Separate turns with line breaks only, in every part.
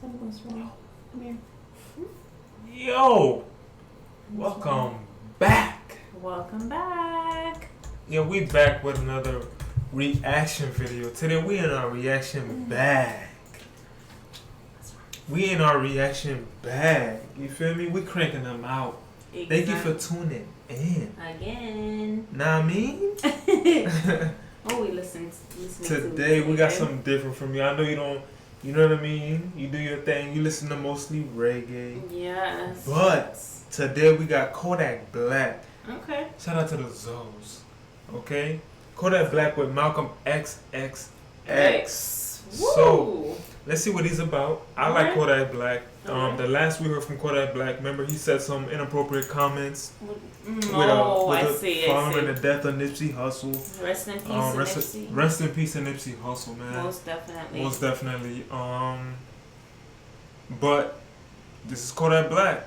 Something's wrong. Come here.
Yo, welcome back.
Welcome back.
Yeah, we back with another reaction video. Today we in our reaction bag. We in our reaction bag. You feel me? We cranking them out.
Exactly.
Thank you for tuning in.
Again.
Know what I mean?
Oh, we listening
Today we got something different from you. I know you don't. You know what I mean? You do your thing. You listen to mostly reggae.
Yes.
But today we got Kodak Black.
Okay.
Shout out to the Zoes. Okay? Kodak Black with Malcolm X.X.X. So, let's see what he's about. I like Kodak Black. The last we heard from Kodak Black, remember he said some inappropriate comments following the death of Nipsey Hussle.
Rest in peace, Nipsey.
Rest in peace, Nipsey Hussle, man.
Most definitely.
Most definitely. But this is Kodak Black.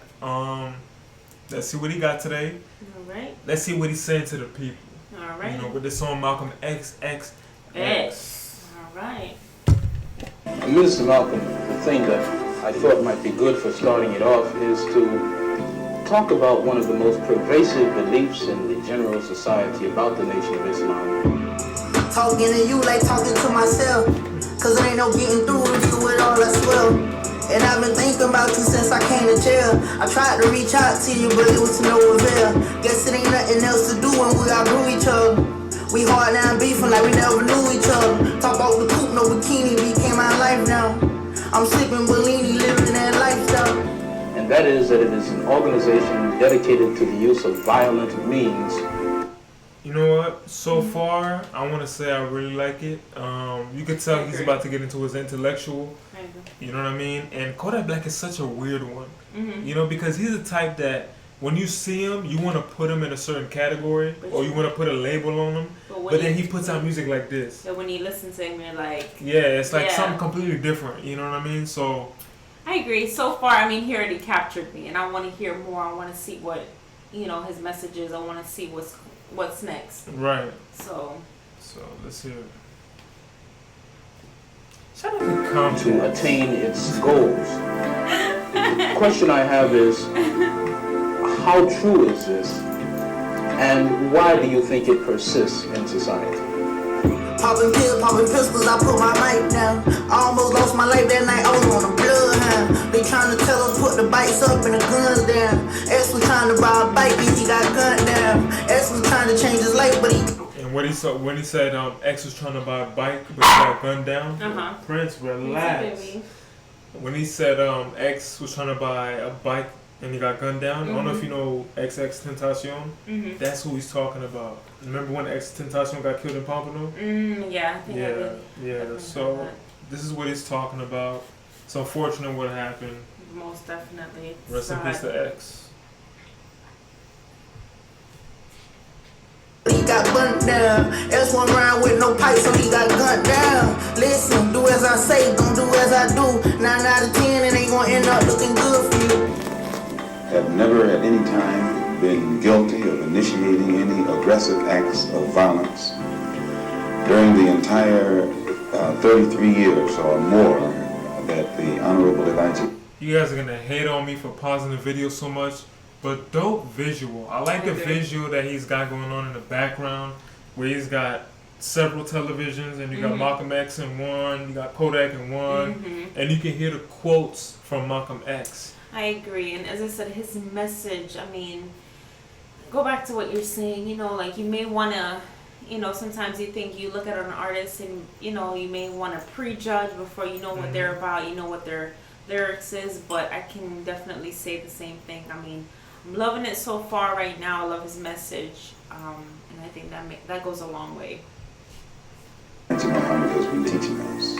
Let's see what he got today.
All right.
Let's see what he's saying to the people.
All right.
You know, with this song Malcolm X.X.X.
All right.
Mr. Malcolm, the thing that I thought might be good for starting it off is to talk about one of the most pervasive beliefs in the general society about the Nation of Islam.
Talking to you like talking to myself, cause there ain't no getting through to you with all I swear. And I've been thinking about you since I came to jail. I tried to reach out to you, but it was to no avail. Guess it ain't nothing else to do when we outgrew each other. We hard now beefing like we never knew each other. Talk about the coupe, no bikini, became my life now. I'm sipping Bellini, living that lifestyle.
And that is that it is an organization dedicated to the use of violent means.
You know what? So far, I want to say I really like it. You could tell he's about to get into his intellectual. You know what I mean? And Kodak Black is such a weird one. You know, because he's the type that when you see him, you want to put him in a certain category or you want to put a label on him. But then he puts out music like this.
So when you listen to him, you're like...
Yeah, it's like something completely different. You know what I mean? So...
I agree. So far, I mean, he already captured me. And I want to hear more. I want to see what, you know, his message is. I want to see what's next.
Right.
So
let's hear it. Shout out
to attain its goals. The question I have is, how true is this? And why do you think it persists in society?
Popping pills, popping pistols, I put my mic down. I almost lost my life that night, I was on a bloodhound. They trying to tell us put the bikes up and the guns down. X was trying to buy a bike, but he got gunned down. X was trying to change his life, but he...
And when he said X was trying to buy a bike, but he got gunned down, Prince, relax. When he said X was trying to buy a bike and he got gunned down, I don't know if you know X.X.X. That's who he's talking about. Remember when X.X.X. got killed in Pompano?
Yeah, I think I did.
Yeah. So this is what he's talking about. It's unfortunate what happened.
Most definitely.
Rest in peace to X.
He got gunned down. X went around with no pipe, so he got gunned down. Listen, do as I say, don't do as I do. 9 out of 10, it ain't gonna end up looking good for you.
Have never at any time been guilty of initiating any aggressive acts of violence during the entire 33 years or more that the Honorable Elijah...
You guys are going to hate on me for pausing the video so much, but dope visual. I like the visual that he's got going on in the background, where he's got several televisions, and you got Malcolm X in one, you got Kodak in one, and you can hear the quotes from Malcolm X.
I agree, and as I said, his message, I mean, go back to what you're saying, you know, like you may want to, you know, sometimes you think you look at an artist and, you know, you may want to prejudge before you know what they're about, you know what their lyrics is, but I can definitely say the same thing. I mean, I'm loving it so far right now. I love his message, and I think that goes a long way.
Muhammad has been teaching us.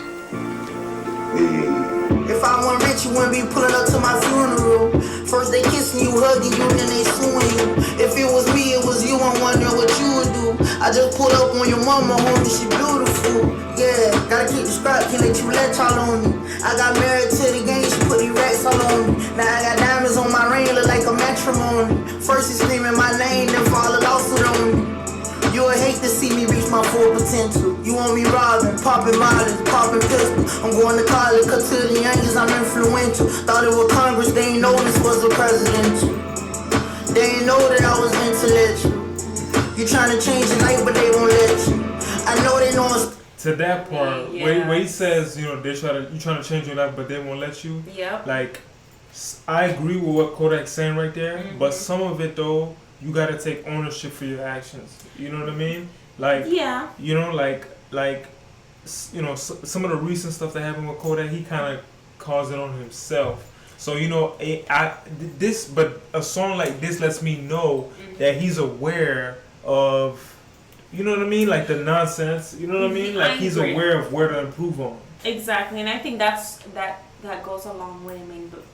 If I weren't rich, you wouldn't be pulling up to my funeral. First they kissing you, hugging you, then they suing you. If it was me, it was you, I'm wondering what you would do. I just pulled up on your mama, homie, she beautiful. Yeah, gotta keep the scrap, can't let you let y'all on me. I got married to the game, she put these racks all on me. Now I got diamonds on my ring, look like a matrimony. First he screaming my name, then fall a lawsuit on me. You would hate to see me reach my full potential. You want me robbing, popping models, popping pistols. I'm going to college, cause to the youngest I'm influential. mental. Thought it was Congress, they ain't know this was a presidential. They ain't know that I was intellectual. You trying to change your life, but they won't let you. I know they know it's...
To that part, where he says, you trying to change your life, but they won't let you.
Yep.
Like, I agree with what Kodak's saying right there, but some of it though, you gotta take ownership for your actions. You know what I mean? Like, you know, some of the recent stuff that happened with Kodak, he kind of caused it on himself. So you know, but a song like this lets me know that he's aware of. You know what I mean? Like the nonsense. You know what I mean? Like he's aware of where to improve on.
Exactly, and I think that goes a long way.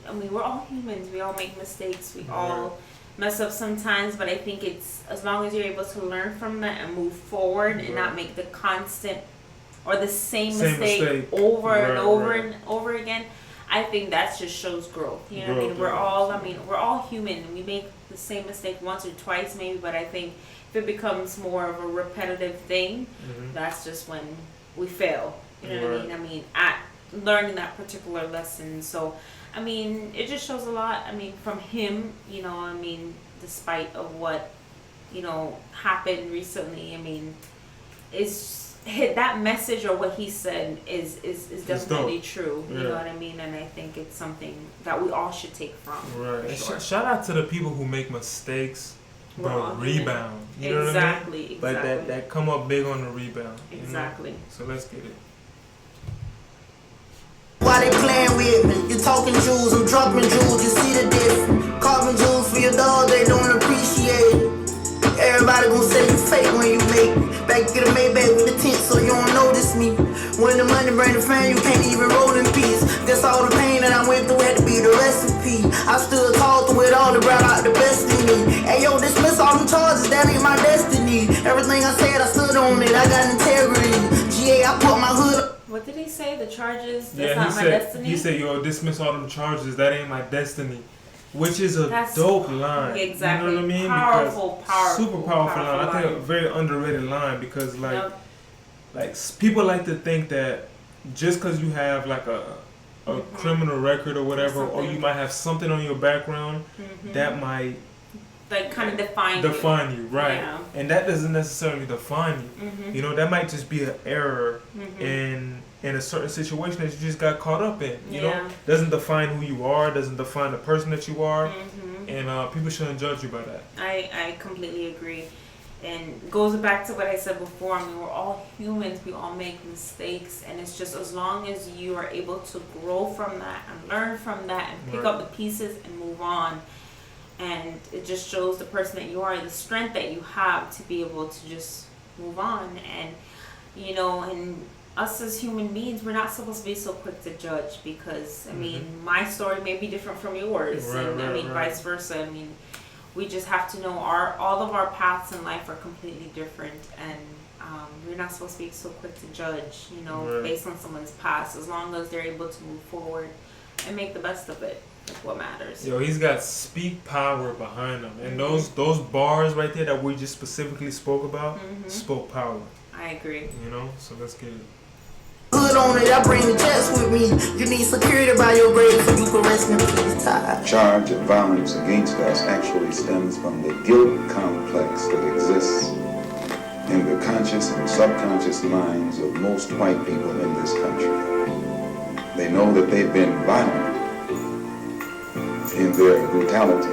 I mean, we're all humans. We all make mistakes. We all mess up sometimes. But I think it's as long as you're able to learn from that and move forward and not make the constant or the same mistake over and over and over again. I think that just shows growth. You know what I mean? We're all human, and we make the same mistake once or twice maybe. But I think if it becomes more of a repetitive thing, that's just when we fail. You know what I mean? I mean, at learning that particular lesson. So, I mean, it just shows a lot. I mean, from him, you know, I mean, despite of what, you know, happened recently, I mean, that message or what he said is definitely true. You know what I mean? And I think it's something that we all should take from.
Right. Sure. Shout out to the people who make mistakes. But rebound. You know what I mean? But that come up big on the rebound.
Exactly.
You know? So let's get it.
Why they playing with me? You talking jewels, I'm dropping jewels, you see the difference. Carving jewels for your dog, they don't appreciate it. Everybody gon' say you fake when you make it. Back to the Maybach with the tint so you don't notice me. When the money bring the fame, you can't even roll in peace. Guess all the pain that I went through had to be the recipe. I stood tall through it all to brought out the best in me. Hey yo, dismiss all them charges, that ain't my destiny. Everything I said, I stood on it, I got integrity. GA, I put my hood up.
What did he say? The charges, that's not my destiny?
He said, yo, dismiss all them charges, that ain't my destiny. Which is a dope line.
Exactly.
You know what I mean?
Powerful,
super powerful line. I think a very underrated line because like people like to think that just because you have like a criminal record or whatever, or you might have something on your background that might
like kind of define
you, right? Yeah. And that doesn't necessarily define you. You know, that might just be an error in a certain situation that you just got caught up in. You know, doesn't define who you are, doesn't define the person that you are, and people shouldn't judge you by that.
I completely agree, and goes back to what I said before. I mean, we're all humans. We all make mistakes, and it's just as long as you are able to grow from that and learn from that and pick up the pieces and move on. And it just shows the person that you are, the strength that you have to be able to just move on. And, you know, and us as human beings, we're not supposed to be so quick to judge because, I mean, my story may be different from yours. Vice versa. I mean, we just have to know all of our paths in life are completely different. And we're not supposed to be so quick to judge, you know, based on someone's past, as long as they're able to move forward and make the best of it. What matters.
Yo, he's got speak power behind him, and those bars right there that we just specifically spoke about spoke power.
I agree.
You know, so let's get it.
Hood on it, I bring the jets with me. You need security by your grave so you can rest in peace.
Charge of violence against us actually stems from the guilt complex that exists in the conscious and subconscious minds of most white people in this country. They know that they've been violent in their brutality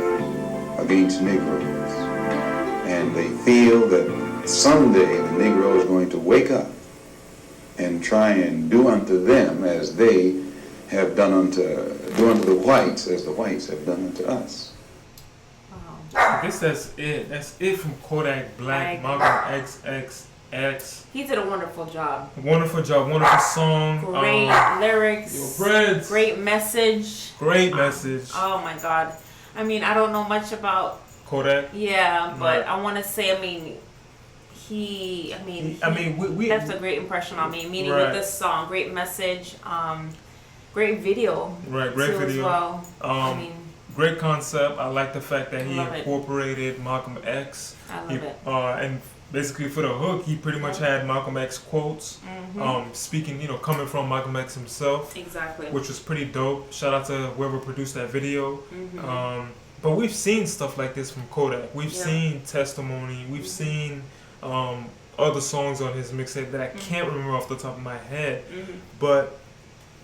against Negroes. And they feel that someday the Negro is going to wake up and try and do unto them as they have do unto the whites as the whites have done unto us.
I guess that's it. That's it from Kodak Black, Malcolm X.X.X.
He did a wonderful job.
Wonderful song.
Great lyrics. Great message.
Great message.
Oh my God. I mean, I don't know much about
Kodak.
Yeah, but I want to say, he left a great impression on me. Meaning with this song, great message, great video.
Right, great video.
As well.
Great concept. I like the fact that he incorporated Malcolm X.
I love it.
And basically for the hook, he pretty much had Malcolm X quotes, speaking, you know, coming from Malcolm X himself.
Exactly.
Which was pretty dope. Shout out to whoever produced that video. But we've seen stuff like this from Kodak. We've seen Testimony. We've seen other songs on his mixtape that I can't remember off the top of my head. But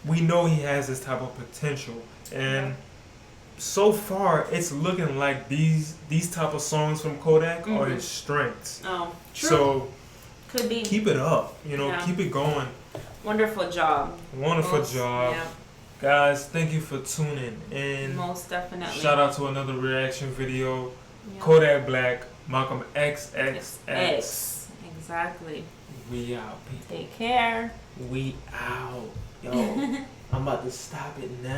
we know he has this type of potential. And so far, it's looking like these type of songs from Kodak are his strengths.
Oh, true.
So
could be.
Keep it up. You know, keep it going.
Wonderful job.
Wonderful job. Yeah. Guys, thank you for tuning in.
Most definitely.
Shout out to another reaction video. Kodak Black, Malcolm X.X.X.
Exactly.
We out, people.
Take care.
We out. Yo, I'm about to stop it now.